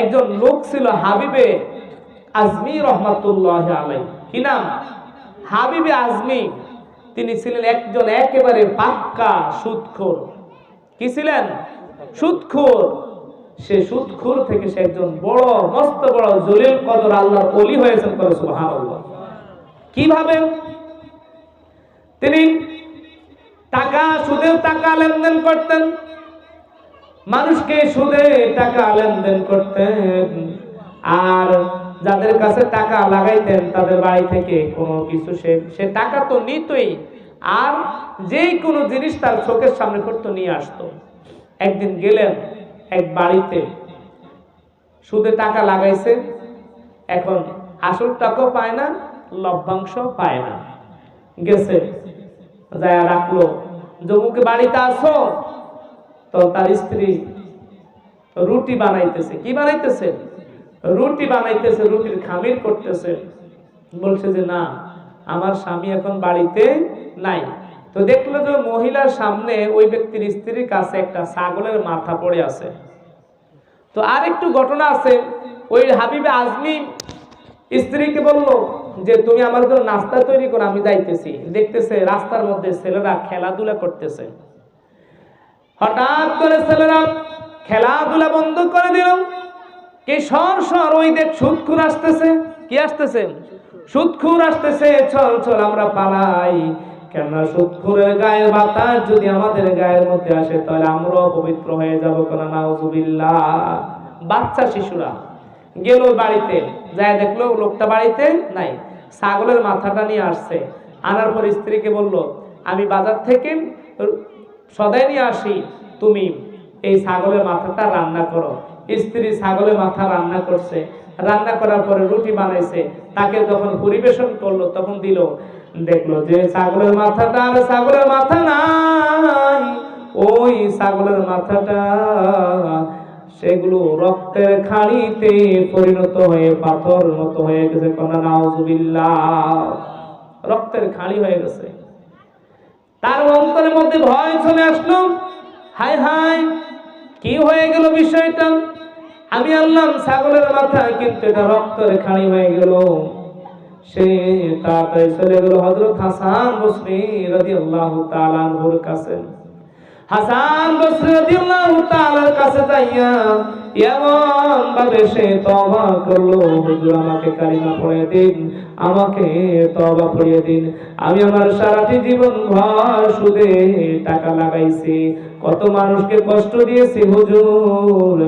একজন লোক ছিল হাবিবে আজমি রহমাতুল্লাহ আলাইহি। কি নাম? হাবিবে আজমি। তিনি ছিলেন একজন একেবারে পাক্কা সুদখোর। কি ছিলেন? সুদখোর। সে সুদখোর থেকে সে একজন বড় মস্ত বড় জলিল কদর আল্লাহর ওলি হয়েছেন। করে সুবহানাল্লাহ। কিভাবে? তিনি সুদের টাকা লেনদেন করতেন, মানুষকে সুদে টাকা লেনদেন করতেন, আর যাদের কাছে টাকা লাগাইতেন তাদের বাড়ি থেকে কোনো কিছু সে টাকা তো নিতই, আর যেই কোনো জিনিস তার চোখের সামনে করতো নিয়ে আসতো। একদিন গেলেন এক বাড়িতে, সুদে টাকা লাগাইছে, এখন আসল টাকাও পায় না, লভ্যাংশ পায় না। গেছে, যায় রাখলো, যমুকে বাড়িতে আসো। তো তার স্ত্রী রুটি বানাইতেছে। কি বানাইতেছে? রুটি বানাইতেছে, রুটির খামির করতেছে। বলছে যে না, আমার স্বামী এখন বাড়িতে নাই। তো দেখলো যে মহিলার সামনে ওই ব্যক্তির স্ত্রীর কাছে একটা ছাগলের মাথা পড়ে আছে। তো আর একটু ঘটনা আছে, ওই হাবিবে আজমি স্ত্রীকে বলল যে তুমি আমার জন্য নাস্তা তৈরি করো, আমি যাইতেছি। দেখতেছে রাস্তার মধ্যে ছেলেরা খেলাধুলা করতেছে। হঠাৎ করে ছেলেরা খেলাধুলা বন্ধ করে দিল। কি সর ওই দেখ সুদখোর আসতেছে। কি আসতেছে? সুদখোর আসতেছে। চল চল আমরা পালাই। কেন সুদখোরের গায়ের বাতাস যদি আমাদের গায়ের মধ্যে আসে তাহলে আমরাও পবিত্র হয়ে যাবো। কেন নাউজুবিল্লাহ। বাচ্চা শিশুরা গেল বাড়িতে, যায় দেখলো লোকটা বাড়িতে নাই, ছাগলের মাথাটা নিয়ে আসছে। আনার পর স্ত্রীকে বলল আমি বাজার থেকে সদাই নিয়ে আসি, তুমি এই ছাগলের মাথাটা রান্না করো। স্ত্রী ছাগলের মাথা রান্না করছে। রান্না করার পরে রুটি বানাইছে। তাকে যখন পরিবেশন করলো তখন দিল, দেখলো যে ছাগলের মাথাটা আর ছাগলের মাথা নাই। ওই ছাগলের মাথাটা সেগুলো রক্তের খাড়িতে পরিণত হয়ে পাথর মতো হয়ে গেছে। কোনা নাউজুবিল্লাহ। রক্তের খাড়ি হয়ে গেছে। তার অন্তরের মধ্যে ভয় চলে আসলো, হায় হায় কি হয়ে গেল বিষয়টা, আমি আনলাম ছাগলের মাথা কিন্তু এটা রক্তের খাড়ি হয়ে গেল। সে তাড়াতাড়ি চলে গেল হযরত হাসান বসরি রাদিয়াল্লাহু তাআলা আনহুর কাছে। হাসান বসরি রাদিয়াল্লাহু তাআলার কাছে যাইয়া এমন ভাবে সে তওবা করলো, হুজুর আমাকে কালিমা পড়িয়ে দিন, আমাকে তওবা পড়িয়ে দিন। আমি আমার সারাটি জীবন ভর সুদে টাকা লাগাইছি, কত মানুষকে কষ্ট দিয়েছি হুজুর,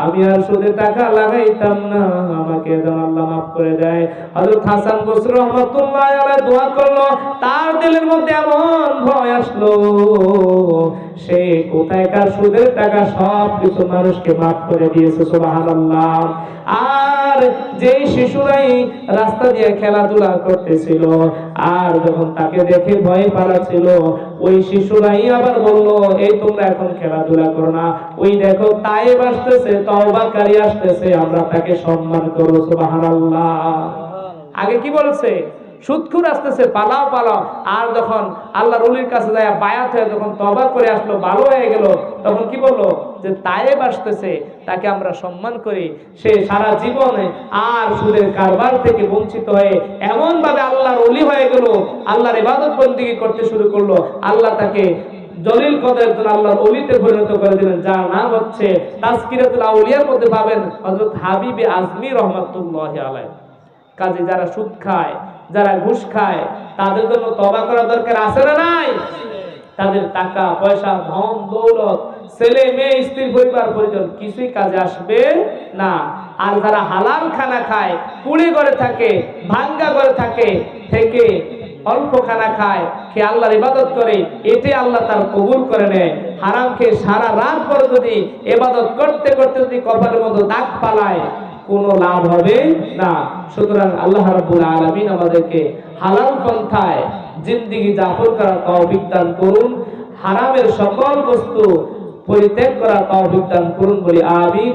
আমি আর সুদে টাকা লাগাইতাম না, আমাকে আল্লাহ মাফ করে দেয়। হযরত হাসান বসরি রাহমাতুল্লাহ আলাইহি দোয়া করলো। তার দিলের মধ্যে এমন ভয় আসলো, সে কোথায়কার সুদের টাকা সব কিছু মানুষকে মাফ করে দিয়েছে। সুবহানাল্লাহ। আর যেই শিশুরাই রাস্তা দিয়ে খেলাধুলা করতেছিল আর যখন তাকে দেখে ভয় পালাচ্ছিল, ওই শিশুরাই আবার বলল এই তোমরা এখন খেলাধুলা করো না, ওই দেখো তায়েব আসতেছে, তওবাকারী আসতেছে, আমরা তাকে সম্মান করো। সুবহানাল্লাহ। আগে কি বলছে? সুদখোর আসতেছে, পালাও পালাও। আর যখন আল্লাহর ওলির কাছে যায় বায়াত হয়ে যখন তওবা করে আসলো, ভালো হয়ে গেল, তখন কি বললো? যে তায়েব আসতেছে, তাকে আমরা সম্মান করি। সে সারা জীবনে আর সুদের কারবার থেকে বঞ্চিত হয়ে এমন ভাবে আল্লাহর ওলি হয়ে গেল, আল্লাহর ইবাদত বন্দেগী করতে শুরু করলো। আল্লাহ তাকে জলিল কদর আল্লাহর ওলিতে পরিণত করে দিলেন, যার নাম হচ্ছে তাজকিরাতুল আউলিয়ার মধ্যে পাবেন হযরত হাবিবে আজমি রহমাতুল্লাহি আলাইহি। কাজে যারা সুদ খায়, যারা ঘুষ খায়, তাদের জন্য তওবা করা দরকার আছে না নাই? তাদের টাকা পয়সা, ধন দৌলত, ছেলে মেয়ে, স্ত্রী, পরিবার পরিজন কিছুই কাজে আসবে না। আর যারা হালাল খানা খায়, কুড়ে ঘরে থাকে, ভাঙ্গা ঘরে থাকে, থেকে অল্প খানা খায়, খেয়ে আল্লাহর ইবাদত করে, এটাই আল্লাহ তার কবুল করে নেয়। হারাম খেয়ে সারা রাত পরে যদি ইবাদত করতে করতে যদি কপালের মধ্যে দাগ পালায়, কোনো লাভ হবে না। সুতরাং আল্লাহ রাব্বুল আলামিন আমাদেরকে হালাল পন্থায় জিন্দেগি যাপন করার তৌফিক দান করুন, হারামের সকল বস্তু পরিত্যাগ করার তৌফিক দান করুন বলি আমিন।